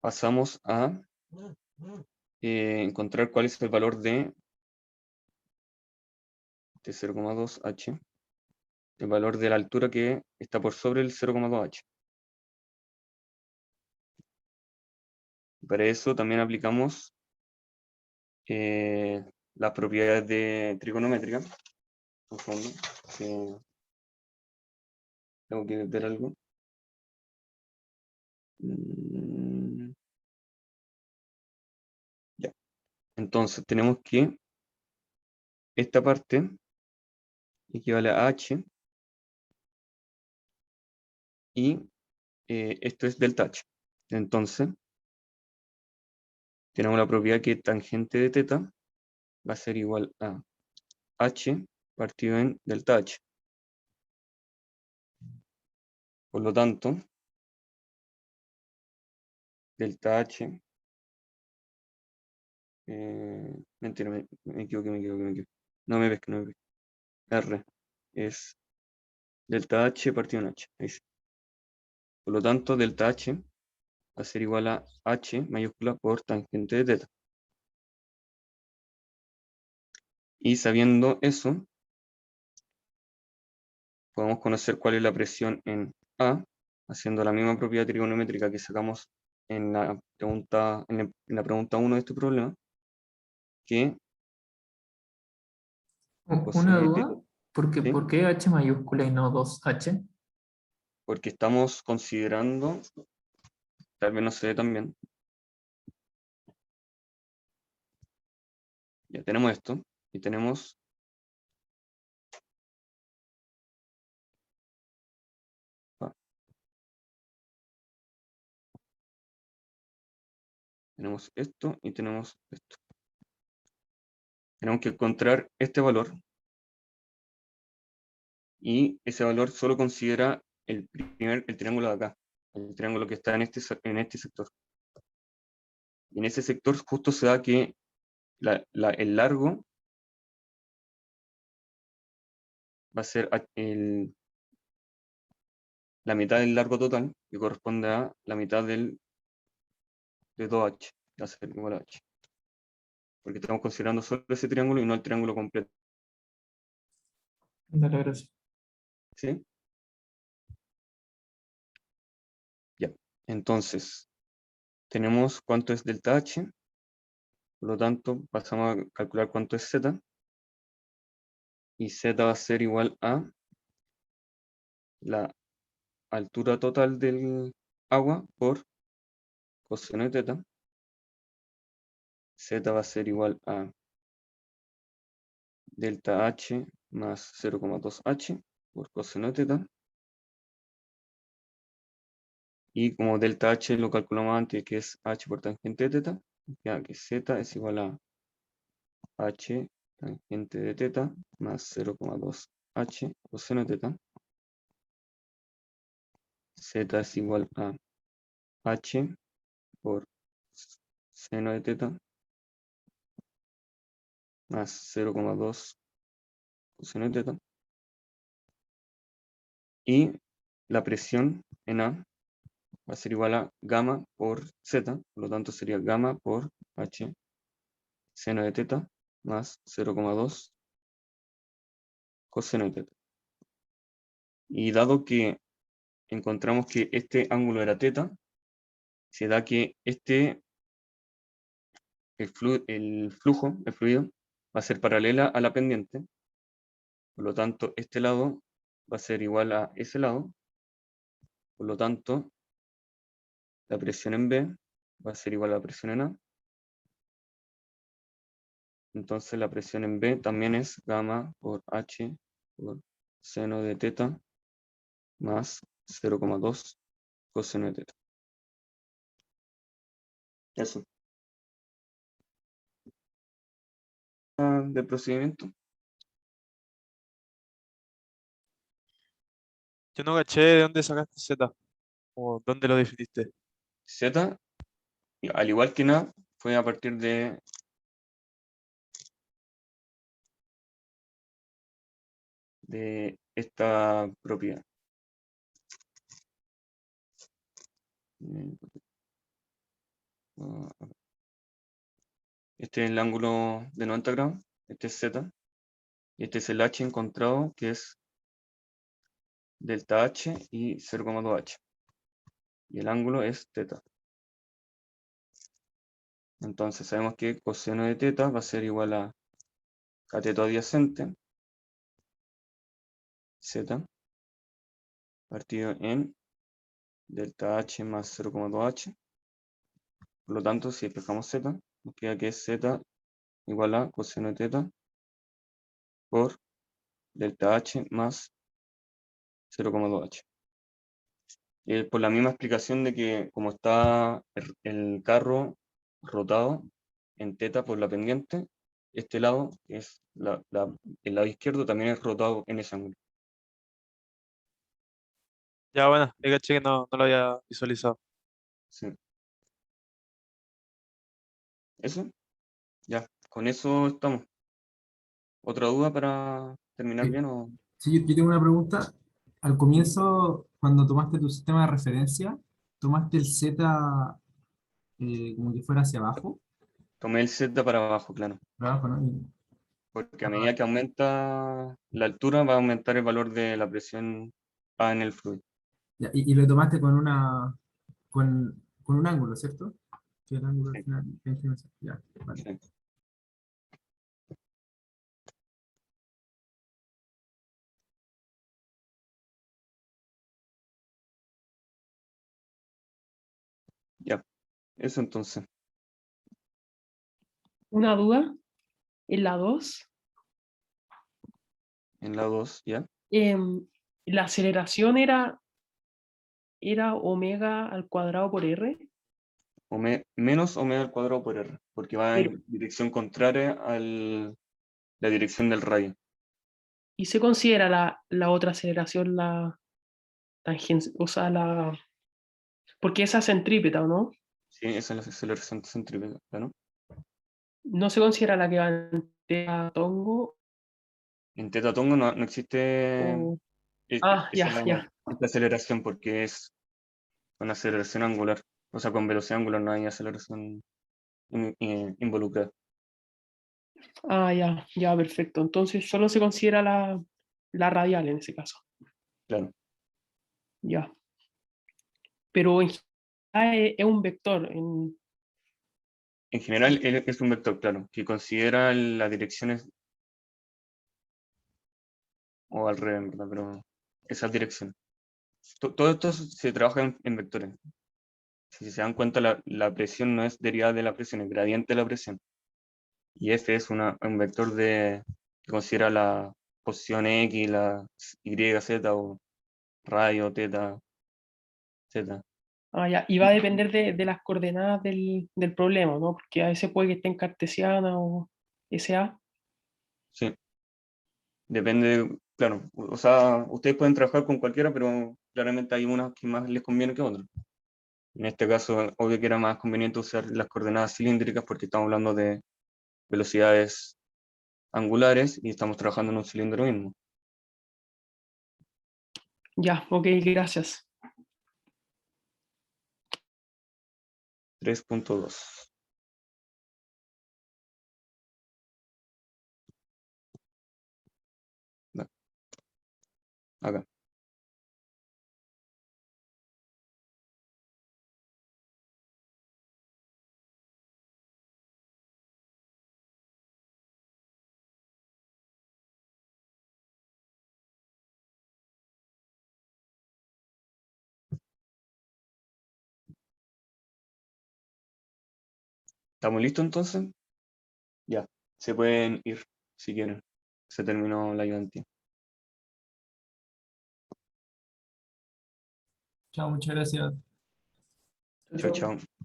pasamos a encontrar cuál es el valor de 0,2h, el valor de la altura que está por sobre el 0,2h. Para eso también aplicamos las propiedades de trigonométrica. Un segundo, que tengo que ver algo. Ya. Entonces tenemos que esta parte equivale a h y esto es delta h. Entonces tenemos la propiedad que tangente de teta va a ser igual a h partido en delta h. Por lo tanto, delta h, mentira, me equivoqué. No me pesque. R es delta h partido en h. Ahí sí. Por lo tanto, delta h va a ser igual a h mayúscula por tangente de teta. Y sabiendo eso, podemos conocer cuál es la presión en A, haciendo la misma propiedad trigonométrica que sacamos en la pregunta, en la pregunta 1 de este problema, que Una coseno de duda, teta, porque ¿sí? ¿por qué H mayúscula y no 2H? Porque estamos considerando, tal vez no se ve tan bien, ya tenemos esto, y tenemos esto y tenemos esto. Tenemos que encontrar este valor, y ese valor solo considera el triángulo de acá, el triángulo que está en este sector. Y en ese sector justo se da que el largo va a ser la mitad del largo total, que corresponde a la mitad de 2h, va a ser igual a h. Porque estamos considerando solo ese triángulo y no el triángulo completo. Dale, gracias. ¿Sí? Ya. Entonces, tenemos cuánto es delta h, por lo tanto, pasamos a calcular cuánto es z, y z va a ser igual a la altura total del agua por coseno de teta. Z va a ser igual a delta h más 0,2h por coseno de teta. Y como delta h lo calculamos antes, que es h por tangente de teta, ya que z es igual a h tangente de teta más 0,2h coseno de teta. Z es igual a h por seno de teta más 0,2 coseno de teta. Y la presión en A va a ser igual a gamma por z, por lo tanto sería gamma por h seno de teta más 0,2 coseno de teta. Y dado que encontramos que este ángulo era teta, se da que el fluido, va a ser paralela a la pendiente, por lo tanto este lado va a ser igual a ese lado, por lo tanto la presión en B va a ser igual a la presión en A. Entonces la presión en B también es gamma por h por seno de teta más 0,2 coseno de teta. Eso. Del procedimiento. Yo no caché de dónde sacaste Z o dónde lo definiste. Z, al igual que nada, fue a partir de esta propiedad. Este es el ángulo de 90 grados, este es Z, y este es el H encontrado, que es delta H y 0,2 H. Y el ángulo es teta. Entonces sabemos que coseno de teta va a ser igual a cateto adyacente, Z, partido en delta H más 0,2 H. Por lo tanto, si despejamos Z, nos queda que es Z igual a coseno de teta por delta H más 0,2 H. Por la misma explicación de que como está el carro rotado en teta por la pendiente, este lado, que es el lado izquierdo, también es rotado en ese ángulo. Ya, bueno, yo caché que no lo había visualizado. Sí. ¿Eso? Ya, con eso estamos. ¿Otra duda para terminar Sí. bien? O... Sí, yo tengo una pregunta. Al comienzo, cuando tomaste tu sistema de referencia, ¿tomaste el Z como que fuera hacia abajo? Tomé el Z para abajo, claro. Para abajo, ¿no? Porque a medida que aumenta la altura, va a aumentar el valor de la presión A en el fluido. Ya, y lo tomaste con un ángulo, ¿cierto? Sí, el ángulo al Sí, final. Ya, vale. sí. Ya, eso entonces. Una duda, en la 2, En la 2, ¿ya? la aceleración era omega al cuadrado por r, Menos omega al cuadrado por R, porque va pero en dirección contraria a la dirección del radio. y se considera la otra aceleración la tangencia, o sea, porque esa es centrípeta, ¿o no? Sí, esa es la aceleración centrípeta, ¿no? No se considera la que va en teta tongo En teta tongo no existe o... Ah, ya, ya. esta aceleración porque es una aceleración angular. O sea, con velocidad angular no hay aceleración involucrada. Ah, ya, ya, perfecto. Entonces solo se considera la radial en ese caso. Claro. Ya. Pero en general es un vector. En general es un vector, claro, que considera las direcciones, o al revés, en verdad, pero esas direcciones. Todo esto se trabaja en vectores. Si se dan cuenta, la presión no es derivada de la presión, es gradiente de la presión. Y F es un vector que considera la posición X, la Y, Z, o radio, teta, Z. Ah, ya. Y va a depender de las coordenadas del problema, ¿no? Porque a veces puede que esté en cartesiana o SA. Sí, depende, claro. O sea, ustedes pueden trabajar con cualquiera, pero claramente hay unas que más les conviene que otras. En este caso, obvio que era más conveniente usar las coordenadas cilíndricas porque estamos hablando de velocidades angulares y estamos trabajando en un cilindro mismo. Ya, ok, gracias. 3.2. Acá. ¿Estamos listos entonces? Ya, se pueden ir si quieren. Se terminó la ayudantía. Chao, muchas gracias. Chao, Chau, chau. chao.